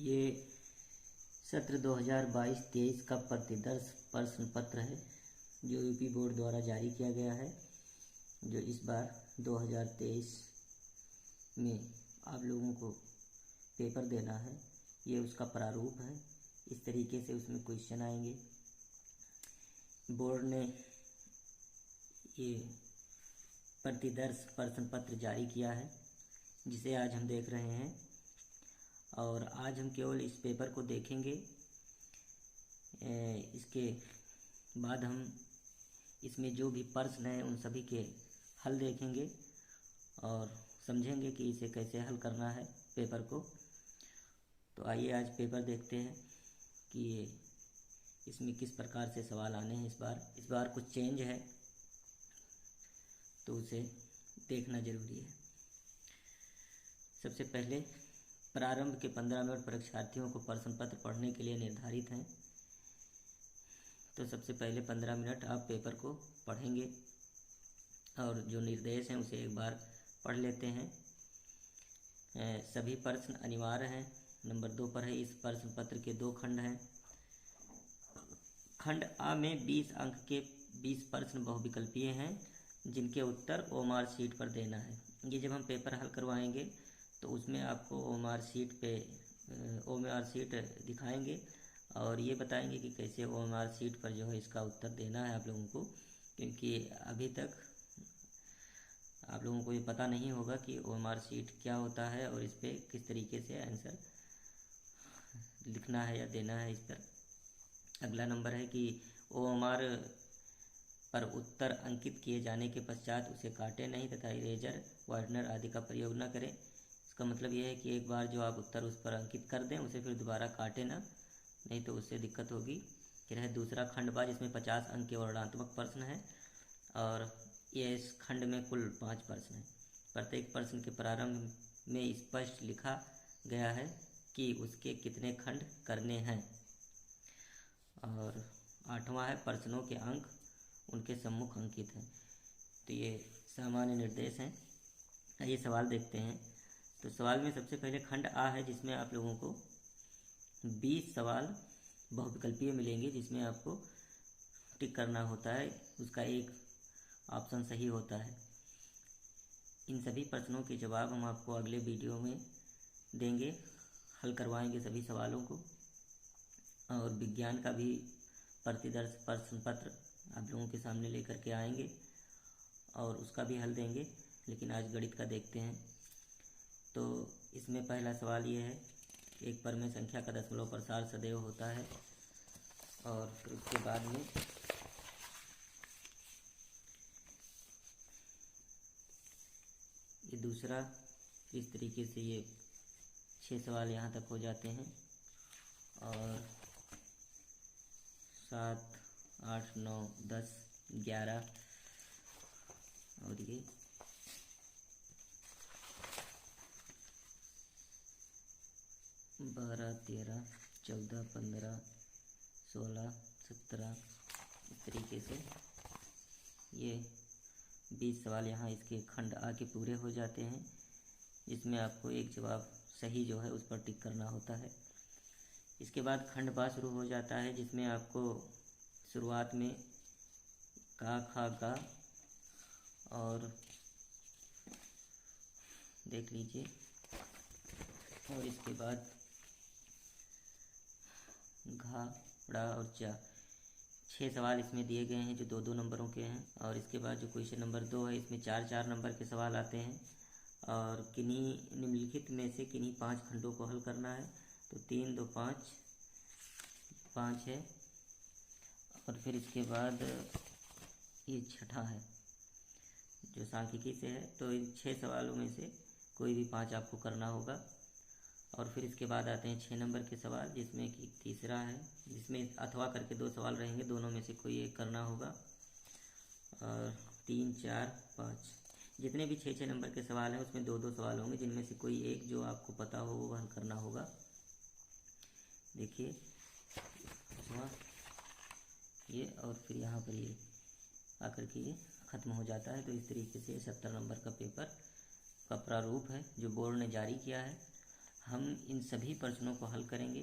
ये सत्र 2022-23 का प्रतिदर्श प्रश्न पत्र है जो यूपी बोर्ड द्वारा जारी किया गया है, जो इस बार 2023 में आप लोगों को पेपर देना है। ये उसका प्रारूप है। इस तरीके से उसमें क्वेश्चन आएंगे। बोर्ड ने ये प्रतिदर्श प्रश्न पत्र जारी किया है, जिसे आज हम देख रहे हैं। और आज हम केवल इस पेपर को देखेंगे। इसके बाद हम इसमें जो भी प्रश्न हैं उन सभी के हल देखेंगे और समझेंगे कि इसे कैसे हल करना है पेपर को। तो आइए आज पेपर देखते हैं कि इसमें किस प्रकार से सवाल आने हैं। इस बार कुछ चेंज है, तो उसे देखना जरूरी है। सबसे पहले प्रारंभ के 15 मिनट परीक्षार्थियों को प्रश्न पत्र पढ़ने के लिए निर्धारित हैं। तो सबसे पहले 15 मिनट आप पेपर को पढ़ेंगे और जो निर्देश हैं उसे एक बार पढ़ लेते हैं। सभी प्रश्न अनिवार्य हैं। नंबर 2 पर है, इस प्रश्न पत्र के 2 खंड हैं। खंड आ में 20 अंक के 20 प्रश्न बहुविकल्पीय हैं, जिनके उत्तर ओएमआर शीट पर देना है। ये जब हम पेपर हल करवाएंगे तो उसमें आपको ओएमआर शीट दिखाएंगे और ये बताएंगे कि कैसे ओएमआर शीट पर जो है इसका उत्तर देना है आप लोगों को, क्योंकि अभी तक आप लोगों को ये पता नहीं होगा कि ओएमआर शीट क्या होता है और इस पर किस तरीके से आंसर लिखना है या देना है इस पर। अगला नंबर है कि ओएमआर पर उत्तर अंकित किए जाने के पश्चात उसे काटें नहीं तथा इरेजर, वाइटनर आदि का प्रयोग न करें। इसका मतलब यह है कि एक बार जो आप उत्तर उस पर अंकित कर दें, उसे फिर दोबारा काटें ना, नहीं तो उससे दिक्कत होगी। फिर है दूसरा खंड बा, जिसमें 50 अंक के वर्णनात्मक प्रश्न हैं और ये इस खंड में कुल 5 प्रश्न हैं। प्रत्येक प्रश्न के प्रारंभ में स्पष्ट लिखा गया है कि उसके कितने खंड करने हैं। और 8वां है, प्रश्नों के अंक उनके सम्मुख अंकित हैं। तो ये सामान्य निर्देश हैं। ये सवाल देखते हैं। तो सवाल में सबसे पहले खंड आ है, जिसमें आप लोगों को 20 सवाल बहुविकल्पीय मिलेंगे, जिसमें आपको टिक करना होता है। उसका एक ऑप्शन सही होता है। इन सभी प्रश्नों के जवाब हम आपको अगले वीडियो में देंगे, हल करवाएंगे सभी सवालों को। और विज्ञान का भी प्रतिदर्श प्रश्न पत्र आप लोगों के सामने लेकर के आएंगे और उसका भी हल देंगे। लेकिन आज गणित का देखते हैं। तो इसमें पहला सवाल ये है, एक परमेय संख्या का दशमलव प्रसार सदैव होता है। और फिर उसके बाद में ये दूसरा, इस तरीके से ये 6 सवाल यहाँ तक हो जाते हैं। और 7, 8, 9, 10, 11 और ये 12, 13, 14, 15, 16, 17, इस तरीके से ये 20 सवाल यहाँ इसके खंड आ के पूरे हो जाते हैं, जिसमें आपको एक जवाब सही जो है उस पर टिक करना होता है। इसके बाद खंड बा शुरू हो जाता है, जिसमें आपको शुरुआत में का, खा, गा और देख लीजिए। और इसके बाद घा, ड़ा और चा, 6 सवाल इसमें दिए गए हैं जो 2-2 नंबरों के हैं। और इसके बाद जो क्वेश्चन नंबर 2 है, इसमें 4-4 नंबर के सवाल आते हैं और किन्हीं निम्नलिखित में से किन्हीं 5 खंडों को हल करना है। तो 3, 2, 5 है। और फिर इसके बाद ये छठा है जो सांख्यिकी से है। तो इन 6 सवालों में से कोई भी 5 आपको करना होगा। और फिर इसके बाद आते हैं 6 नंबर के सवाल, जिसमें कि तीसरा है, जिसमें अथवा करके 2 सवाल रहेंगे, दोनों में से कोई एक करना होगा। और 3, 4, 5 जितने भी 6-6 नंबर के सवाल हैं उसमें 2-2 सवाल होंगे, जिनमें से कोई एक जो आपको पता हो वो हल करना होगा। देखिए अथवा ये, और फिर यहाँ पर ये आकर के ये ख़त्म हो जाता है। तो इस तरीके से 70 नंबर का पेपर का प्रारूप है जो बोर्ड ने जारी किया है। हम इन सभी प्रश्नों को हल करेंगे।